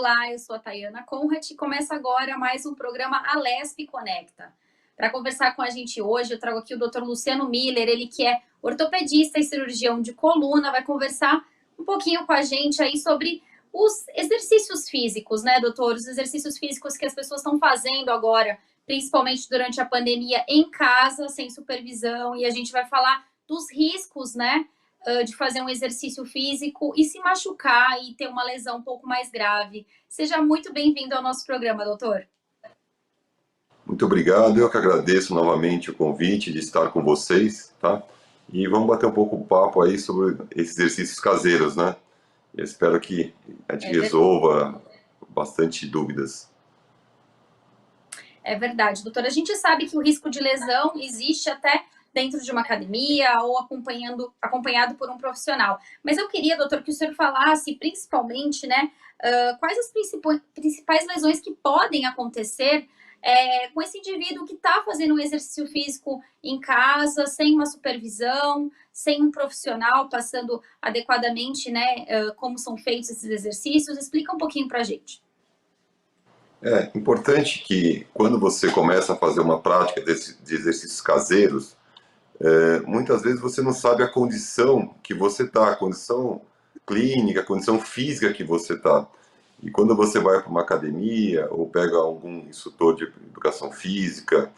Olá, eu sou a Tayana Conrad e começa agora mais um programa Alesp Conecta. Para conversar com a gente hoje, eu trago aqui o Dr. Luciano Miller, ele que é ortopedista e cirurgião de coluna, vai conversar um pouquinho com a gente aí sobre os exercícios físicos, né, doutor? Os exercícios físicos que as pessoas estão fazendo agora, principalmente durante a pandemia, em casa, sem supervisão, e a gente vai falar dos riscos, né, de fazer um exercício físico e se machucar e ter uma lesão um pouco mais grave. Seja muito bem-vindo ao nosso programa, doutor. Muito obrigado, eu que agradeço novamente o convite de estar com vocês, tá? E vamos bater um pouco o papo aí sobre esses exercícios caseiros, né? Eu espero que a gente resolva bastante dúvidas. É verdade, doutor. A gente sabe que o risco de lesão existe até dentro de uma academia ou acompanhado por um profissional. Mas eu queria, doutor, que o senhor falasse, principalmente, né, quais as principais lesões que podem acontecer com esse indivíduo que está fazendo um exercício físico em casa, sem uma supervisão, sem um profissional passando adequadamente, né, como são feitos esses exercícios. Explica um pouquinho para a gente. É importante que quando você começa a fazer uma prática de exercícios caseiros, muitas vezes você não sabe a condição que você está, a condição clínica, a condição física que você está. E quando você vai para uma academia ou pega algum instrutor de educação física,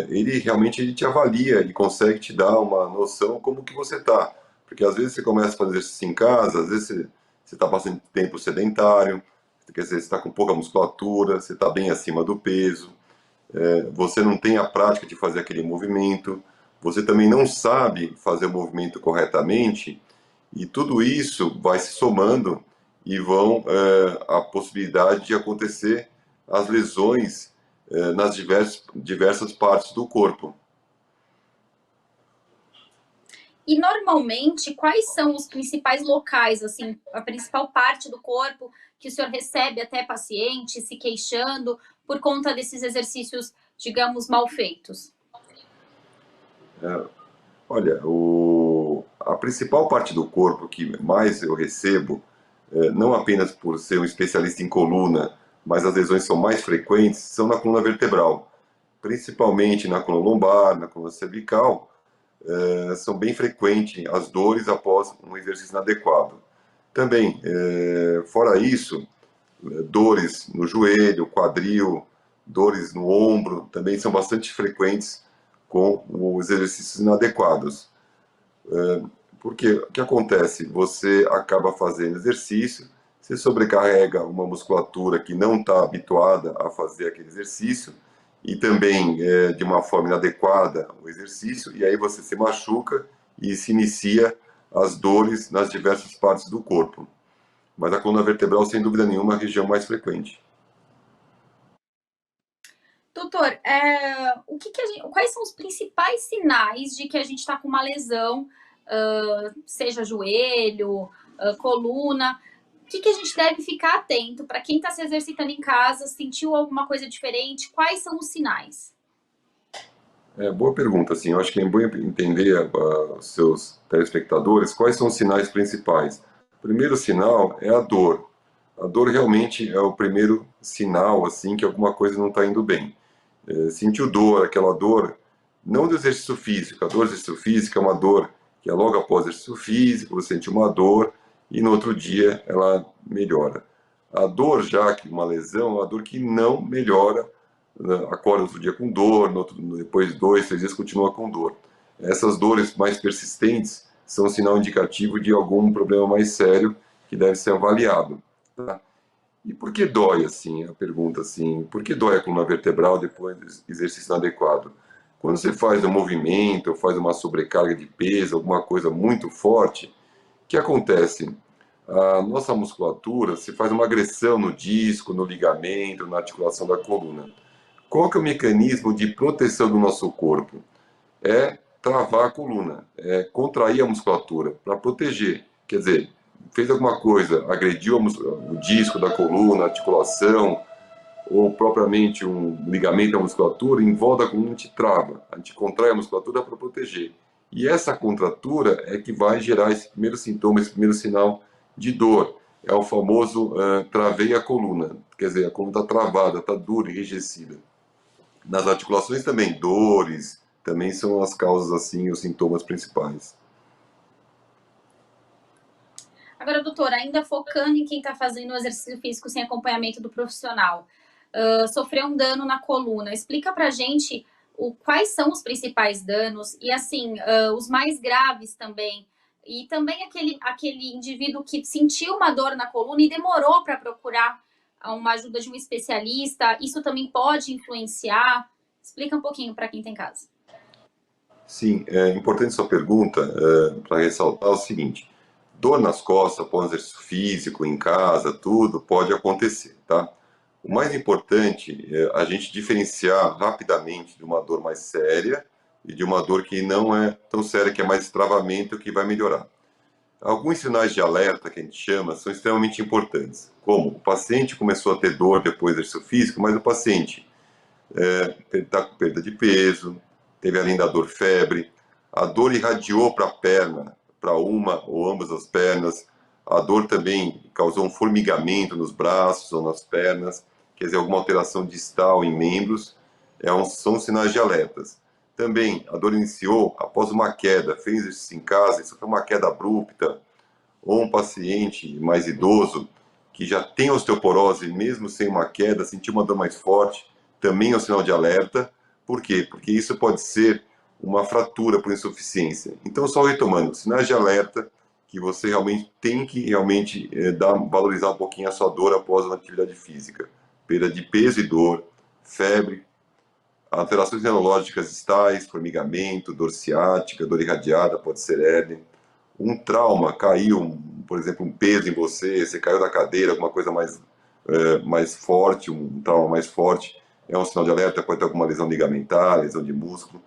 ele realmente te avalia e consegue te dar uma noção como que você está. Porque às vezes você começa a fazer exercício em casa, às vezes você está passando tempo sedentário, quer dizer, você está com pouca musculatura, você está bem acima do peso, você não tem a prática de fazer aquele movimento, você também não sabe fazer o movimento corretamente, e tudo isso vai se somando e vão a possibilidade de acontecer as lesões nas diversas partes do corpo. E normalmente, quais são os principais locais, assim, a principal parte do corpo que o senhor recebe até pacientes se queixando por conta desses exercícios, digamos, mal feitos? Olha, a principal parte do corpo que mais eu recebo, não apenas por ser um especialista em coluna, mas as lesões são mais frequentes, são na coluna vertebral, principalmente na coluna lombar, na coluna cervical, são bem frequentes as dores após um exercício inadequado. Também, fora isso, dores no joelho, quadril, dores no ombro, também são bastante frequentes com os exercícios inadequados. Porque o que acontece? Você acaba fazendo exercício, você sobrecarrega uma musculatura que não está habituada a fazer aquele exercício, e também de uma forma inadequada o exercício, e aí você se machuca e se inicia as dores nas diversas partes do corpo. Mas a coluna vertebral, sem dúvida nenhuma, é a região mais frequente. Doutor, quais são os principais sinais de que a gente está com uma lesão, seja joelho, coluna? O que a gente deve ficar atento para quem está se exercitando em casa, sentiu alguma coisa diferente? Quais são os sinais? Boa pergunta, assim, eu acho que é bom entender os seus telespectadores quais são os sinais principais. O primeiro sinal é a dor. A dor realmente é o primeiro sinal, assim, que alguma coisa não está indo bem. Sentiu dor, aquela dor, não do exercício físico, a dor do exercício físico é uma dor que é logo após o exercício físico, você sente uma dor e no outro dia ela melhora. A dor já, que uma lesão, é uma dor que não melhora, acorda outro dia com dor, depois 2, 3 dias continua com dor. Essas dores mais persistentes são um sinal indicativo de algum problema mais sério que deve ser avaliado. Tá? E por que dói, assim, a pergunta assim, por que dói a coluna vertebral depois do exercício inadequado? Quando você faz um movimento, ou faz uma sobrecarga de peso, alguma coisa muito forte, o que acontece? A nossa musculatura, se faz uma agressão no disco, no ligamento, na articulação da coluna. Qual que é o mecanismo de proteção do nosso corpo? É travar a coluna, é contrair a musculatura para proteger. Quer dizer, fez alguma coisa, agrediu o disco da coluna, a articulação, ou propriamente um ligamento da musculatura, em volta da coluna a gente trava, a gente contrai a musculatura para proteger. E essa contratura é que vai gerar esse primeiro sintoma, esse primeiro sinal de dor. é o famoso travei a coluna, quer dizer, a coluna está travada, está dura, enrijecida. Nas articulações também, dores, também são as causas, assim, os sintomas principais. Agora, doutor, ainda focando em quem está fazendo o exercício físico sem acompanhamento do profissional, sofreu um dano na coluna. Explica pra gente quais são os principais danos e, assim, os mais graves também. E também aquele indivíduo que sentiu uma dor na coluna e demorou para procurar uma ajuda de um especialista, isso também pode influenciar? Explica um pouquinho para quem tem casa. Sim, é importante sua pergunta para ressaltar o seguinte: dor nas costas após exercício físico, em casa, tudo pode acontecer, tá? O mais importante é a gente diferenciar rapidamente de uma dor mais séria e de uma dor que não é tão séria, que é mais travamento, que vai melhorar. Alguns sinais de alerta, que a gente chama, são extremamente importantes, como o paciente começou a ter dor depois do exercício físico, mas o paciente está com perda de peso, teve além da dor febre, a dor irradiou para a perna, para uma ou ambas as pernas, a dor também causou um formigamento nos braços ou nas pernas, quer dizer, alguma alteração distal em membros, são sinais de alertas. Também, a dor iniciou após uma queda, fez exercício em casa, isso foi uma queda abrupta, ou um paciente mais idoso que já tem osteoporose, mesmo sem uma queda, sentiu uma dor mais forte, também é um sinal de alerta. Por quê? Porque isso pode ser uma fratura por insuficiência. Então, só retomando, sinais de alerta que você realmente tem que valorizar um pouquinho a sua dor após uma atividade física. Perda de peso e dor, febre, alterações neurológicas distais, formigamento, dor ciática, dor irradiada, pode ser hérnia. Um trauma, caiu, por exemplo, um peso em você, você caiu da cadeira, alguma coisa mais forte, um trauma mais forte, é um sinal de alerta, pode ter alguma lesão ligamentar, lesão de músculo.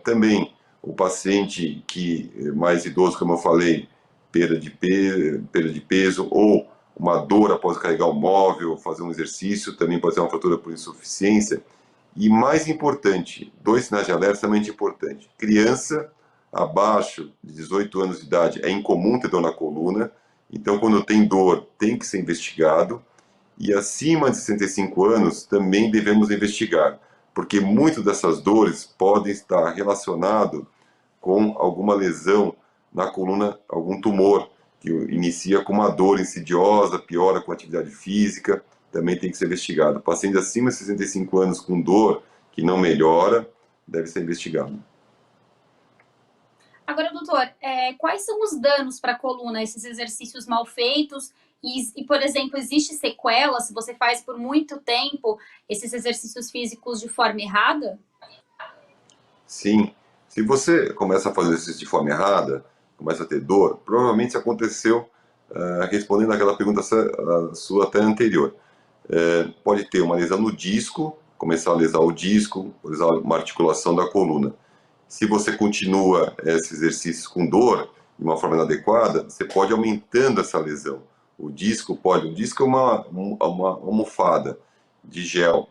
Também, o paciente que mais idoso, como eu falei, perda de peso ou uma dor após carregar o móvel, fazer um exercício, também pode ser uma fratura por insuficiência. E mais importante, dois sinais de alerta extremamente importantes. Criança abaixo de 18 anos de idade é incomum ter dor na coluna, então quando tem dor tem que ser investigado. E acima de 65 anos também devemos investigar, porque muitas dessas dores podem estar relacionadas com alguma lesão na coluna, algum tumor, que inicia com uma dor insidiosa, piora com a atividade física, também tem que ser investigado. Paciente acima de 65 anos com dor que não melhora, deve ser investigado. Agora, doutor, quais são os danos para a coluna, esses exercícios mal feitos? Por exemplo, existe sequela se você faz por muito tempo esses exercícios físicos de forma errada? Sim. Se você começa a fazer exercício de forma errada, começa a ter dor, provavelmente isso aconteceu respondendo aquela pergunta sua até anterior. Pode ter uma lesão no disco, começar a lesar o disco, lesar uma articulação da coluna. Se você continua esses exercícios com dor, de uma forma inadequada, você pode ir aumentando essa lesão. O disco é uma almofada de gel,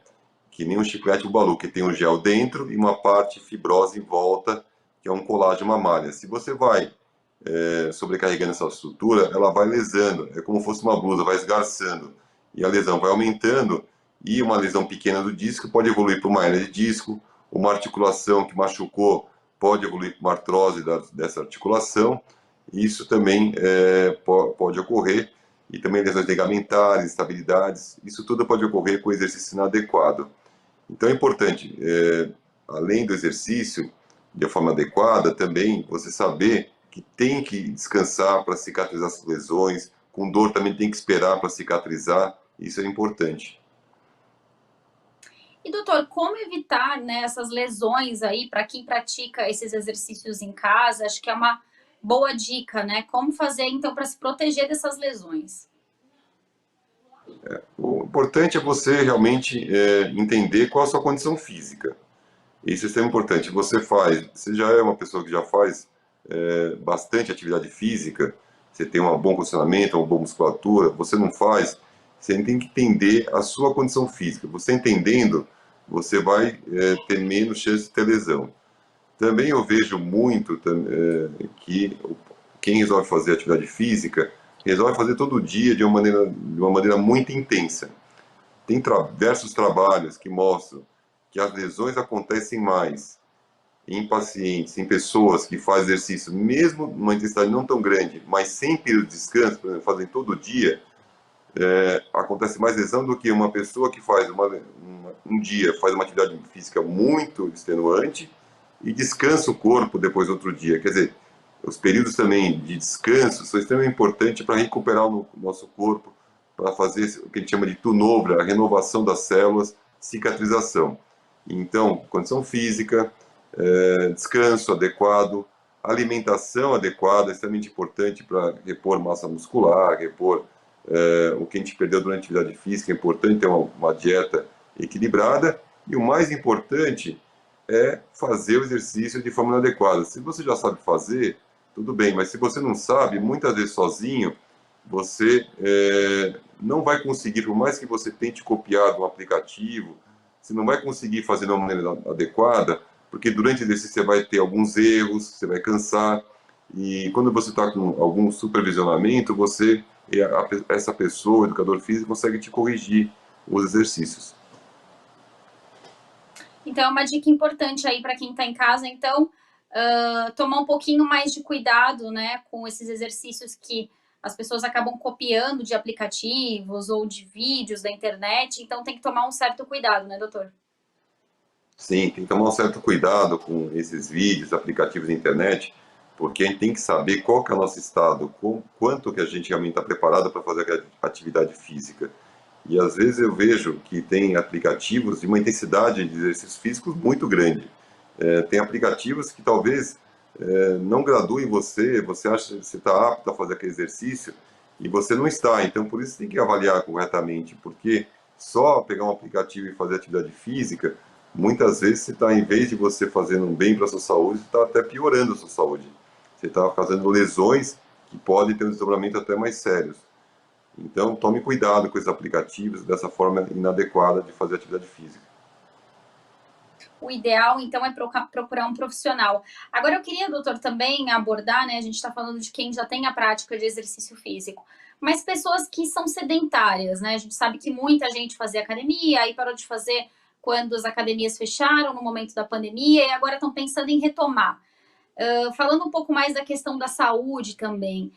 que nem um chiclete Bubalu, que tem um gel dentro e uma parte fibrosa em volta, que é um colágeno, uma malha. Se você vai sobrecarregando essa estrutura, ela vai lesando, é como se fosse uma blusa, vai esgarçando, e a lesão vai aumentando, e uma lesão pequena do disco pode evoluir para uma hernia de disco, uma articulação que machucou pode evoluir para uma artrose dessa articulação, isso também pode ocorrer, e também lesões ligamentares, instabilidades, isso tudo pode ocorrer com exercício inadequado. Então é importante, além do exercício, de forma adequada, também você saber que tem que descansar para cicatrizar as lesões, com dor também tem que esperar para cicatrizar, isso é importante. E, doutor, como evitar, né, essas lesões aí para quem pratica esses exercícios em casa? Acho que é uma boa dica, né? Como fazer, então, para se proteger dessas lesões? O importante é você realmente entender qual a sua condição física. Isso é extremamente importante. Você já é uma pessoa que já faz bastante atividade física, você tem um bom condicionamento, uma boa musculatura, você não faz, você tem que entender a sua condição física. Você entendendo, você vai ter menos chance de ter lesão. Também eu vejo muito que quem resolve fazer atividade física resolve fazer todo dia de uma maneira muito intensa. Tem diversos trabalhos que mostram que as lesões acontecem mais em pacientes, em pessoas que fazem exercício, mesmo numa intensidade não tão grande, mas sem período de descanso, por exemplo, fazem todo dia, acontece mais lesão do que uma pessoa que faz um dia, faz uma atividade física muito extenuante e descansa o corpo depois do outro dia. Quer dizer, os períodos também de descanso são extremamente importantes para recuperar o nosso corpo, para fazer o que a gente chama de turnover, a renovação das células, cicatrização. Então, condição física, descanso adequado, alimentação adequada, é extremamente importante para repor massa muscular, repor o que a gente perdeu durante a atividade física. É importante ter uma dieta equilibrada e o mais importante é fazer o exercício de forma adequada. Se você já sabe fazer, tudo bem, mas se você não sabe, muitas vezes sozinho, você não vai conseguir, por mais que você tente copiar de um aplicativo, você não vai conseguir fazer de uma maneira adequada, porque durante o exercício você vai ter alguns erros, você vai cansar, e quando você está com algum supervisionamento, essa pessoa, o educador físico, consegue te corrigir os exercícios. Então, é uma dica importante aí para quem está em casa, então, tomar um pouquinho mais de cuidado, né, com esses exercícios que as pessoas acabam copiando de aplicativos ou de vídeos da internet, então tem que tomar um certo cuidado, né, doutor? Sim, tem que tomar um certo cuidado com esses vídeos, aplicativos da internet, porque a gente tem que saber qual que é o nosso estado, quanto que a gente realmente está preparado para fazer aquela atividade física. E às vezes eu vejo que tem aplicativos de uma intensidade de exercícios físicos muito grande. Tem aplicativos que talvez não graduem você, você acha que você está apto a fazer aquele exercício e você não está. Então, por isso tem que avaliar corretamente, porque só pegar um aplicativo e fazer atividade física, muitas vezes você está, em vez de você fazendo um bem para a sua saúde, você está até piorando a sua saúde. Você está fazendo lesões que podem ter um desdobramento até mais sérios. Então, tome cuidado com esses aplicativos, dessa forma inadequada de fazer atividade física. O ideal, então, é procurar um profissional. Agora, eu queria, doutor, também abordar, né? A gente está falando de quem já tem a prática de exercício físico, mas pessoas que são sedentárias, né? A gente sabe que muita gente fazia academia, aí parou de fazer quando as academias fecharam no momento da pandemia e agora estão pensando em retomar. Falando um pouco mais da questão da saúde também,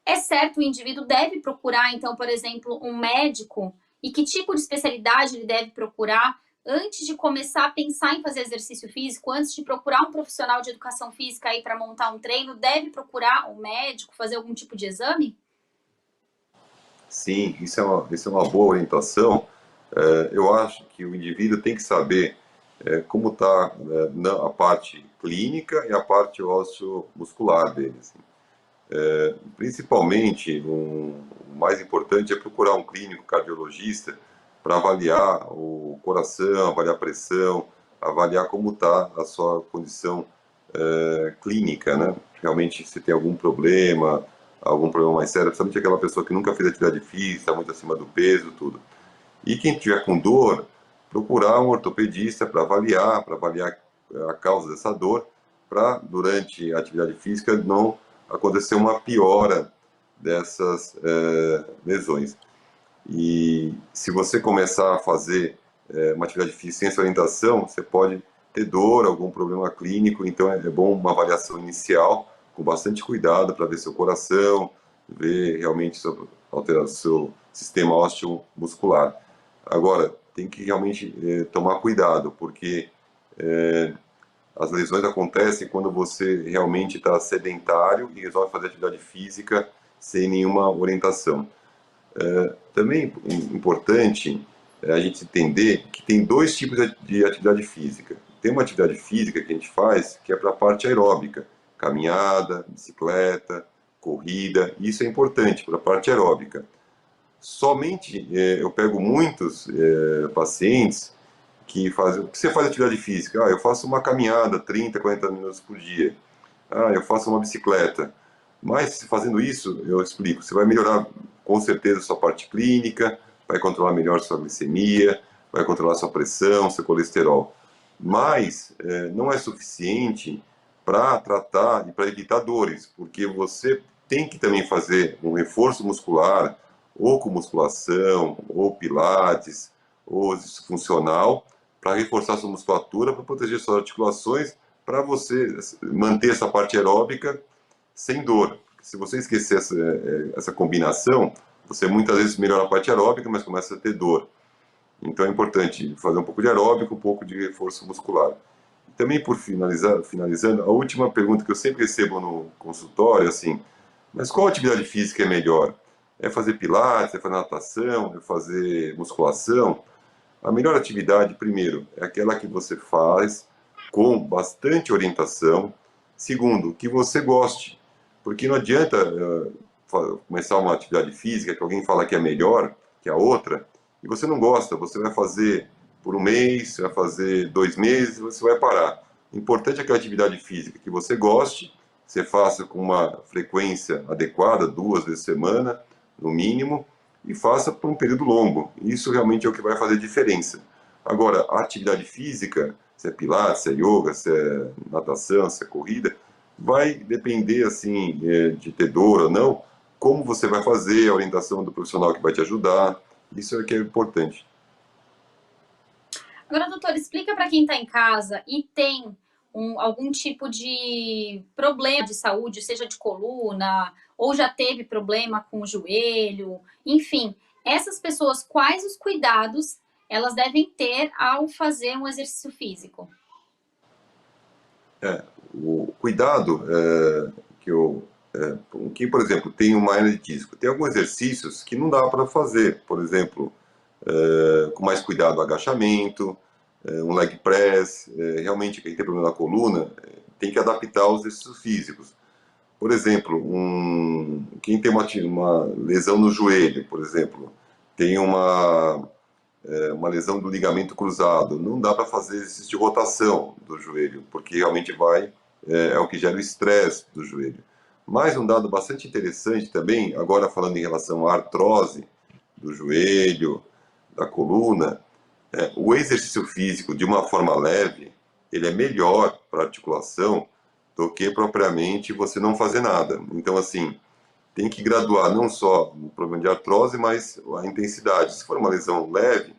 é certo, o indivíduo deve procurar, então, por exemplo, um médico e que tipo de especialidade ele deve procurar antes de começar a pensar em fazer exercício físico, antes de procurar um profissional de educação física aí para montar um treino, deve procurar um médico, fazer algum tipo de exame? Sim, isso é uma boa orientação. Eu acho que o indivíduo tem que saber como está a parte clínica e a parte osteomuscular dele. Assim. Principalmente, o mais importante é procurar um clínico cardiologista para avaliar o coração, avaliar a pressão, avaliar como está a sua condição clínica, né? Realmente, se tem algum problema mais sério, principalmente aquela pessoa que nunca fez atividade física, está muito acima do peso, tudo. E quem tiver com dor, procurar um ortopedista para avaliar a causa dessa dor, para durante a atividade física não acontecer uma piora dessas lesões. E se você começar a fazer uma atividade física sem essa orientação, você pode ter dor, algum problema clínico, então é bom uma avaliação inicial com bastante cuidado para ver seu coração, ver realmente alterar seu sistema osteomuscular. Agora, tem que realmente tomar cuidado, porque as lesões acontecem quando você realmente está sedentário e resolve fazer atividade física sem nenhuma orientação. Também é importante a gente entender que tem dois tipos de atividade física. Tem uma atividade física que a gente faz que é para a parte aeróbica, caminhada, bicicleta, corrida, isso é importante para a parte aeróbica. Somente eu pego muitos pacientes que fazem. O que você faz atividade física? Ah, eu faço uma caminhada 30, 40 minutos por dia. Ah, eu faço uma bicicleta. Mas fazendo isso, eu explico, você vai melhorar com certeza a sua parte clínica, vai controlar melhor sua glicemia, vai controlar sua pressão, seu colesterol. Mas não é suficiente para tratar e para evitar dores, porque você tem que também fazer um reforço muscular, ou com musculação, ou pilates, ou exercício funcional, para reforçar sua musculatura, para proteger suas articulações, para você manter essa parte aeróbica sem dor. Se você esquecer essa combinação, você muitas vezes melhora a parte aeróbica, mas começa a ter dor. Então é importante fazer um pouco de aeróbico, um pouco de reforço muscular. Também por finalizando, a última pergunta que eu sempre recebo no consultório, assim, mas qual atividade física é melhor? É fazer pilates, é fazer natação, é fazer musculação? A melhor atividade, primeiro, é aquela que você faz com bastante orientação. Segundo, que você goste, porque não adianta começar uma atividade física que alguém fala que é melhor que a outra, e você não gosta, você vai fazer por um mês, você vai fazer 2 meses, você vai parar. O importante é que a atividade física que você goste, você faça com uma frequência adequada, 2 vezes por semana, no mínimo, e faça por um período longo. Isso realmente é o que vai fazer diferença. Agora, a atividade física, se é pilates, se é yoga, se é natação, se é corrida, vai depender, assim, de ter dor ou não, como você vai fazer, a orientação do profissional que vai te ajudar, isso é que é importante. Agora, doutor, explica para quem está em casa e tem algum tipo de problema de saúde, seja de coluna, ou já teve problema com o joelho, enfim, essas pessoas, quais os cuidados elas devem ter ao fazer um exercício físico? O cuidado que, por exemplo, tem uma hernia de disco, tem alguns exercícios que não dá para fazer, por exemplo, com mais cuidado, agachamento, um leg press, realmente quem tem problema na coluna tem que adaptar os exercícios físicos. Por exemplo, quem tem uma lesão no joelho, por exemplo, tem uma lesão do ligamento cruzado, não dá para fazer exercício de rotação do joelho, porque realmente é o que gera o estresse do joelho. Mas um dado bastante interessante também, agora falando em relação à artrose do joelho, da coluna, o exercício físico de uma forma leve, ele é melhor para a articulação do que propriamente você não fazer nada. Então, assim, tem que graduar não só o problema de artrose, mas a intensidade. Se for uma lesão leve,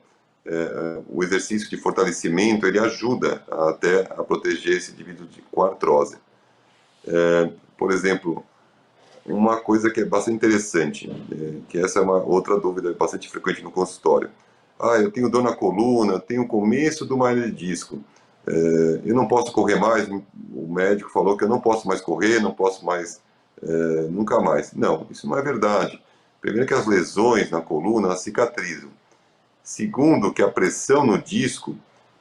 o exercício de fortalecimento ele ajuda até a proteger esse indivíduo com artrose. Por exemplo, uma coisa que é bastante interessante, que essa é uma outra dúvida bastante frequente no consultório. Eu tenho dor na coluna, tenho começo de uma hernia de disco, eu não posso correr mais, o médico falou que eu não posso mais correr, não posso mais, nunca mais. Não, isso não é verdade. Primeiro que as lesões na coluna, elas cicatrizam. Segundo, que a pressão no disco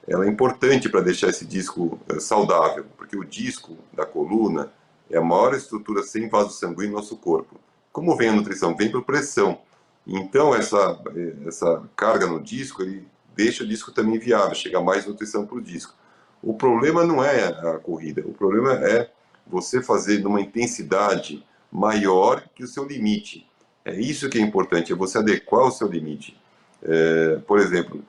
ela é importante para deixar esse disco saudável, porque o disco da coluna é a maior estrutura sem vaso sanguíneo no nosso corpo. Como vem a nutrição? Vem por pressão. Então, essa carga no disco, ele deixa o disco também viável, chega mais nutrição para o disco. O problema não é a corrida, o problema é você fazer numa intensidade maior que o seu limite. É isso que é importante, é você adequar o seu limite. Por exemplo,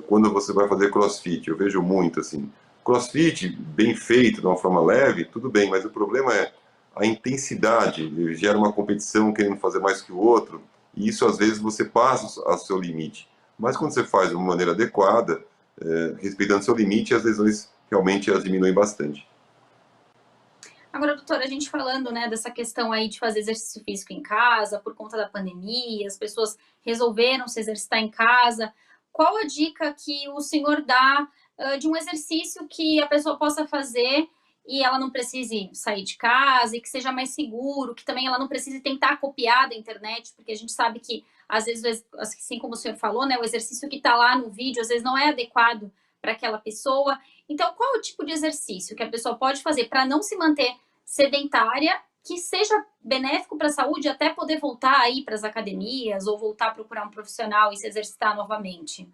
quando você vai fazer crossfit, eu vejo muito assim, crossfit bem feito, de uma forma leve, tudo bem, mas o problema é a intensidade, ele gera uma competição querendo fazer mais que o outro, e isso às vezes você passa ao seu limite. Mas quando você faz de uma maneira adequada, respeitando seu limite, as lesões realmente elas diminuem bastante. Agora, doutora, a gente falando, né, dessa questão aí de fazer exercício físico em casa, por conta da pandemia, as pessoas resolveram se exercitar em casa. Qual a dica que o senhor dá de um exercício que a pessoa possa fazer e ela não precise sair de casa e que seja mais seguro, que também ela não precise tentar copiar da internet, porque a gente sabe que, às vezes, assim como o senhor falou, né, o exercício que está lá no vídeo, às vezes não é adequado para aquela pessoa. Então, qual é o tipo de exercício que a pessoa pode fazer para não se manter sedentária, que seja benéfico para a saúde, até poder voltar aí para as academias ou voltar a procurar um profissional e se exercitar novamente?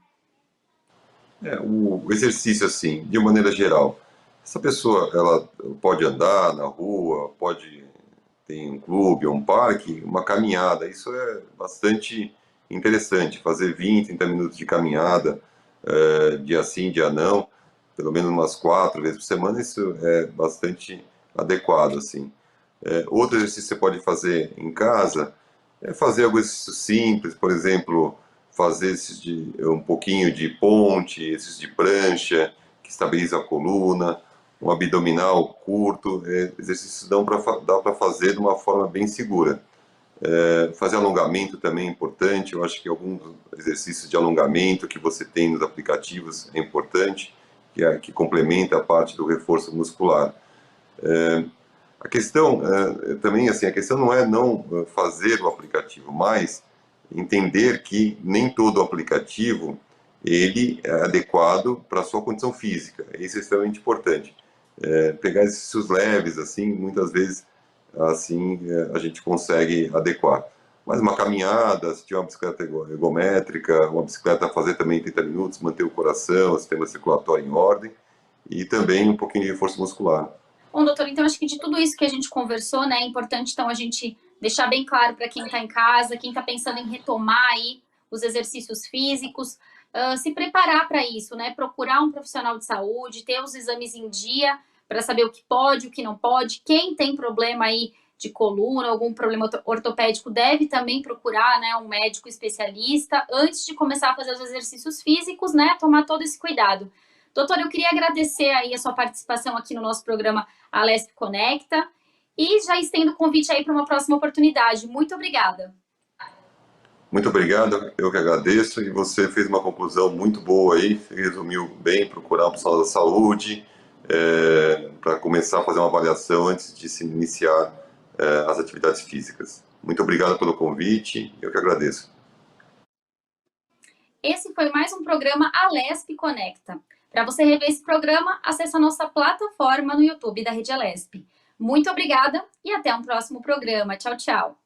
O exercício, assim, de maneira geral, essa pessoa ela pode andar na rua, pode ter um clube ou um parque, uma caminhada, isso é bastante interessante, fazer 20, 30 minutos de caminhada, dia sim, dia não, pelo menos umas 4 vezes por semana, isso é bastante adequado, assim. Outro exercício que você pode fazer em casa é fazer alguns exercícios simples, por exemplo, fazer um pouquinho de ponte, exercício de prancha, que estabiliza a coluna, um abdominal curto, exercícios dá para fazer de uma forma bem segura. Fazer alongamento também é importante, eu acho que alguns exercícios de alongamento que você tem nos aplicativos é importante, que complementa a parte do reforço muscular. A questão também, assim, a questão não é não fazer o aplicativo, mas entender que nem todo aplicativo ele é adequado para a sua condição física. Isso é extremamente importante. Pegar exercícios leves, assim, muitas vezes, assim, a gente consegue adequar. Mas uma caminhada, se tiver uma bicicleta ergométrica, uma bicicleta fazer também 30 minutos, manter o coração, o sistema circulatório em ordem, e também um pouquinho de reforço muscular. Bom, doutor, então acho que de tudo isso que a gente conversou, né, é importante então a gente deixar bem claro para quem está em casa, quem está pensando em retomar aí os exercícios físicos, se preparar para isso, né, procurar um profissional de saúde, ter os exames em dia para saber o que pode, o que não pode. Quem tem problema aí de coluna, algum problema ortopédico, deve também procurar, né, um médico especialista antes de começar a fazer os exercícios físicos, né, tomar todo esse cuidado. Doutor, eu queria agradecer aí a sua participação aqui no nosso programa Alesp Conecta e já estendo o convite aí para uma próxima oportunidade. Muito obrigada. Muito obrigado, eu que agradeço, e você fez uma conclusão muito boa aí, resumiu bem, procurar um profissional da saúde, para começar a fazer uma avaliação antes de se iniciar as atividades físicas. Muito obrigado pelo convite, eu que agradeço. Esse foi mais um programa Alesp Conecta. Para você rever esse programa, acesse a nossa plataforma no YouTube da Rede Alesp. Muito obrigada e até um próximo programa. Tchau, tchau.